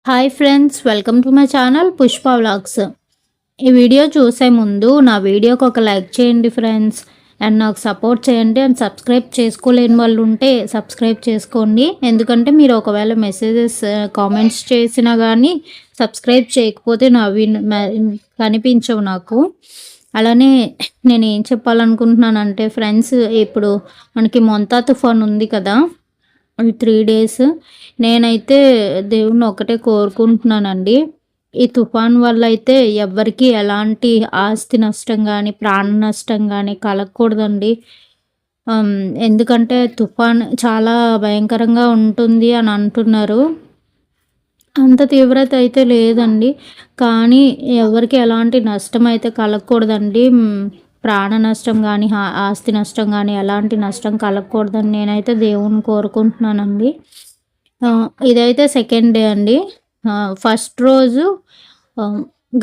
Hi friends, welcome to my channel Pushpa vlogs. ఈ video చూసే ముందు నా వీడియోకి ఒక లైక్ చేయండి ఫ్రెండ్స్. అండ్ నాకు సపోర్ట్ చేయండి. అండ్ సబ్స్క్రైబ్ చేసుకోలేని వాళ్ళు ఉంటే సబ్స్క్రైబ్ చేసుకోండి. ఎందుకంటే మీరు ఒకవేళ మెసేజెస్ కామెంట్స్ చేసినా కానీ సబ్స్క్రైబ్ చేయకపోతే నావి కనిపించవు నాకు. అలానే నేను ఏం చెప్పాలనుకుంటున్నానంటే ఫ్రెండ్స్, ఇప్పుడు మనకి మొంతా తుఫాన్ ఉంది కదా, ఈ 3 డేస్ నేనైతే దేవుడిని ఒకటే కోరుకుంటున్నానండి. ఈ తుఫాన్ వల్ల అయితే ఎవ్వరికీ ఎలాంటి ఆస్తి నష్టం గానీ, ప్రాణ నష్టం గానీ కలగకూడదండి. ఎందుకంటే తుఫాన్ చాలా భయంకరంగా ఉంటుంది అని అంటున్నారు. అంత తీవ్రత అయితే లేదండి. కానీ ఎవరికీ ఎలాంటి నష్టం అయితే కలగకూడదండి. ప్రాణ నష్టం గానీ, ఆస్తి నష్టం గానీ ఎలాంటి నష్టం కలగకూడదని నేనైతే దేవుడిని కోరుకుంటున్నానండి. ఇదైతే సెకండ్ డే అండి. ఫస్ట్ రోజు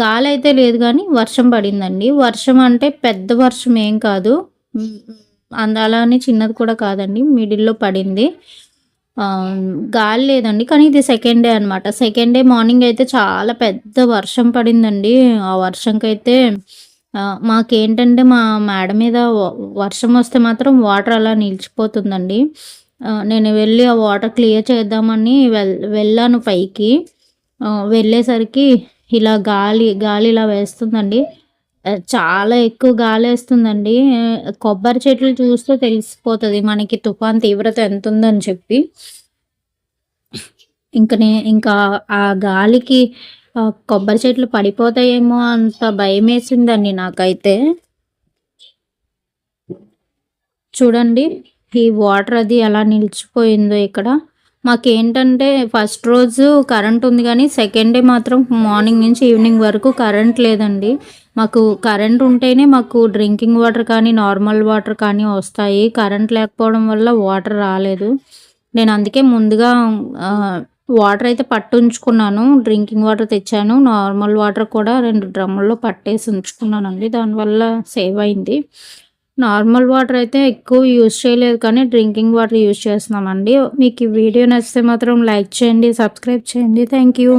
గాలైతే లేదు గానీ వర్షం పడిందండి. వర్షం అంటే పెద్ద వర్షం ఏం కాదు. అలానే చిన్నది కూడా కాదండి. మిడిల్‌లో పడింది. గాలి లేదండి. కానీ ఇది సెకండ్ డే అనమాట. సెకండ్ డే మార్నింగ్ అయితే చాలా పెద్ద వర్షం పడిందండి. ఆ వర్షంకైతే మాకేంటంటే మా మేడ మీద వర్షం వస్తే మాత్రం వాటర్ అలా నిలిచిపోతుందండి. నేను వెళ్ళి ఆ వాటర్ క్లియర్ చేద్దామని వెళ్ళాను పైకి. వెళ్ళేసరికి ఇలా గాలి ఇలా వేస్తుందండి. చాలా ఎక్కువ గాలేస్తుందండి. కొబ్బరి చెట్లు చూస్తే తెలిసిపోతది మనకి తుఫాన్ తీవ్రత ఎంతుందని చెప్పి. ఇంకా ఆ గాలికి కొబ్బరి చెట్లు పడిపోతాయేమో అంత భయమేసిందండి నాకైతే. చూడండి ఈ వాటర్ అది ఎలా నిలిచిపోయిందో ఇక్కడ. మాకేంటంటే ఫస్ట్ రోజు కరెంట్ ఉంది కానీ సెకండ్ డే మాత్రం మార్నింగ్ నుంచి ఈవినింగ్ వరకు కరెంట్ లేదండి. మాకు కరెంట్ ఉంటేనే మాకు డ్రింకింగ్ వాటర్ కానీ, నార్మల్ వాటర్ కానీ వస్తాయి. కరెంట్ లేకపోవడం వల్ల వాటర్ రాలేదు. నేను అందుకే ముందుగా వాటర్ అయితే పట్టుంచుకున్నాను. డ్రింకింగ్ వాటర్ తెచ్చాను. నార్మల్ వాటర్ కూడా 2 డ్రమ్ముల్లో పట్టేసి ఉంచుకున్నానండి. దానివల్ల సేవ్ అయింది. నార్మల్ వాటర్ అయితే ఎక్కువ యూజ్ చేయలేదు కానీ డ్రింకింగ్ వాటర్ యూజ్ చేస్తున్నామండి. మీకు ఈ వీడియో నచ్చితే మాత్రం లైక్ చేయండి, సబ్స్క్రైబ్ చేయండి. Thank you.